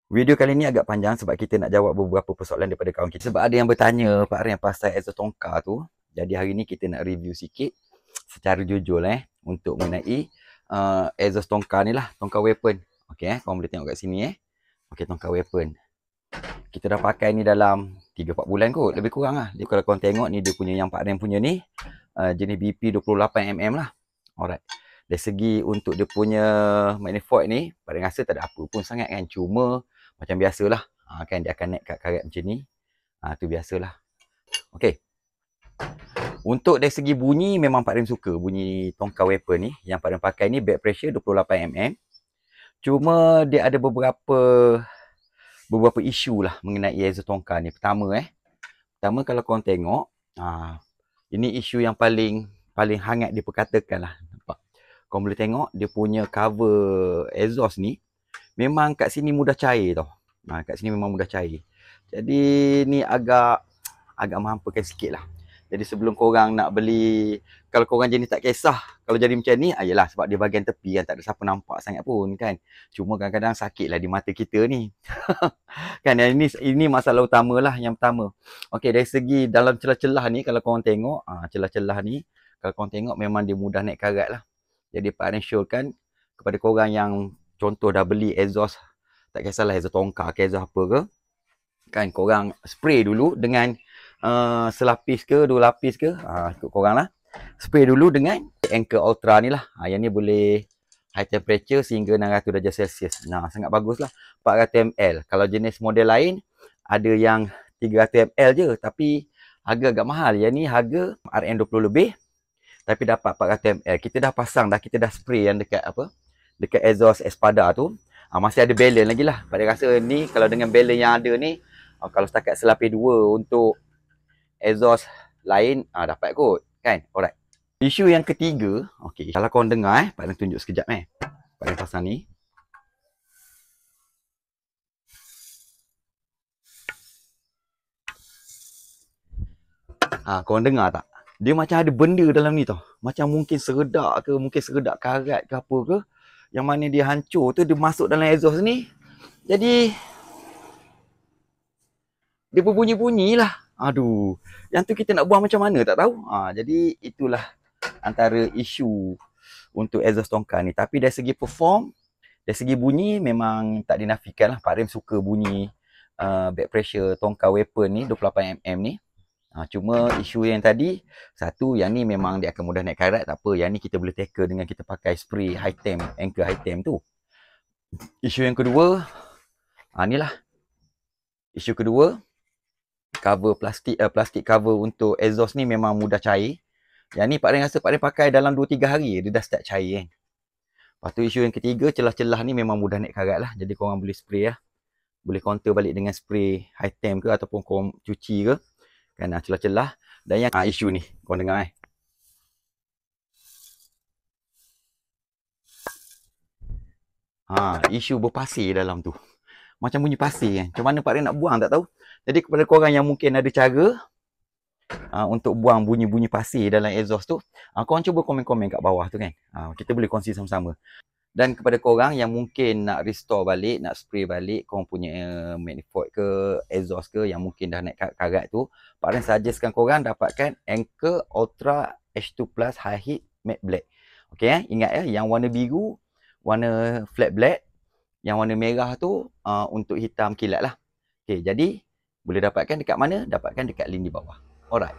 Video kali ni agak panjang sebab kita nak jawab beberapa persoalan daripada kawan kita. Sebab ada yang bertanya, Pak Rian, pasal exhaust tongkar tu. Jadi hari ni kita nak review sikit secara jujur untuk mengenai exhaust tongkar ni lah, tongkar weapon. Okey, korang boleh tengok kat sini Okey, tongkar weapon. Kita dah pakai ni dalam 3-4 bulan kot, lebih kurang lah. Jadi kalau korang tengok ni dia punya yang Pak Rian punya ni jenis BP 28mm lah. Alright. Dari segi untuk dia punya manifold ni, Pak Rian rasa tak ada apa pun sangat kan. Cuma macam biasalah, kan dia akan naik kat karat macam ni. Tu biasalah. Okey. Untuk dari segi bunyi, memang Pak Rim suka bunyi tongkar weapon ni. Yang Pak Rim pakai ni back pressure 28mm. Cuma dia ada beberapa isu lah mengenai exhaust tongkar ni. Pertama kalau korang tengok, ini isu yang paling hangat diperkatakan lah. Nampak? Korang boleh tengok dia punya cover exhaust ni memang kat sini mudah cair tau. Kat sini memang mudah cair. Jadi ni agak menghampakan sikit lah. Jadi sebelum korang nak beli, kalau korang jenis tak kisah, kalau jadi macam ni, yelah sebab dia bahagian tepi kan, tak ada siapa nampak sangat pun kan. Cuma kadang-kadang sakit lah di mata kita ni. Kan ini masalah utama lah yang pertama. Okey, dari segi dalam celah-celah ni, kalau korang tengok, celah-celah ni, kalau korang tengok memang dia mudah naik karat lah. Jadi Pak Aren syorkan kepada korang yang contoh dah beli exhaust, tak kisahlah exhaust tongkar ke exhaust apa ke, kan korang spray dulu dengan selapis ke 2 lapis ke, ikut korang lah. Spray dulu dengan Anchor Ultra ni lah. Yang ni boleh high temperature sehingga 600 darjah Celsius. Sangat bagus lah. 400 ml. Kalau jenis model lain ada yang 300 ml je, tapi harga agak mahal. Yang ni harga RM20 lebih, tapi dapat 400 ml. Kita dah pasang dah, kita dah spray yang dekat dekat exhaust Espada tu. Masih ada balance lagi lah. Pada rasa ni kalau dengan balance yang ada ni, kalau setakat selapis 2 untuk exhaust lain, dapat kot kan. Alright. Isu yang ketiga, okey, kalau korang dengar Pak Ren tunjuk sekejap Pak Ren pasang ni. Korang dengar tak? Dia macam ada benda dalam ni tau. Macam mungkin seredak ke, mungkin seredak karat ke apa ke, yang mana dia hancur tu, dia masuk dalam exhaust ni. Jadi dia berbunyi-bunyi lah. Aduh, yang tu kita nak buang macam mana tak tahu. Jadi itulah antara isu untuk exhaust tongkar ni. Tapi dari segi perform, dari segi bunyi memang tak dinafikan lah. Pak Rim suka bunyi back pressure tongkar weapon ni 28mm ni. Cuma isu yang tadi, satu yang ni memang dia akan mudah naik karat, tak apa. Yang ni kita boleh tackle dengan kita pakai spray high temp, Anchor high temp tu. Isu yang kedua, ni lah. Isu kedua, cover plastik cover untuk exhaust ni memang mudah cair. Yang ni Pak Ren rasa Pak Ren pakai dalam 2-3 hari dia dah start cair kan. Lepas tu isu yang ketiga, celah-celah ni memang mudah naik karat lah. Jadi korang boleh spray lah. Boleh counter balik dengan spray high temp ke ataupun korang cuci ke. Kan celah-celah. Dan yang isu ni, korang dengar isu berpasir dalam tu. Macam bunyi pasir kan. Macam mana Pak Ren nak buang tak tahu. Jadi kepada korang yang mungkin ada cara untuk buang bunyi-bunyi pasir dalam exhaust tu, korang cuba komen-komen kat bawah tu kan. Kita boleh kongsi sama-sama. Dan kepada korang yang mungkin nak restore balik, nak spray balik korang punya manifold ke, exhaust ke yang mungkin dah naik karat tu, Pak Ren suggestkan korang dapatkan Anchor Ultra H2 Plus High Heat Matte Black. Okay, ingat yang warna biru, warna flat black, yang warna merah tu untuk hitam kilat lah. Okay, jadi boleh dapatkan dekat mana? Dapatkan dekat link di bawah. Alright.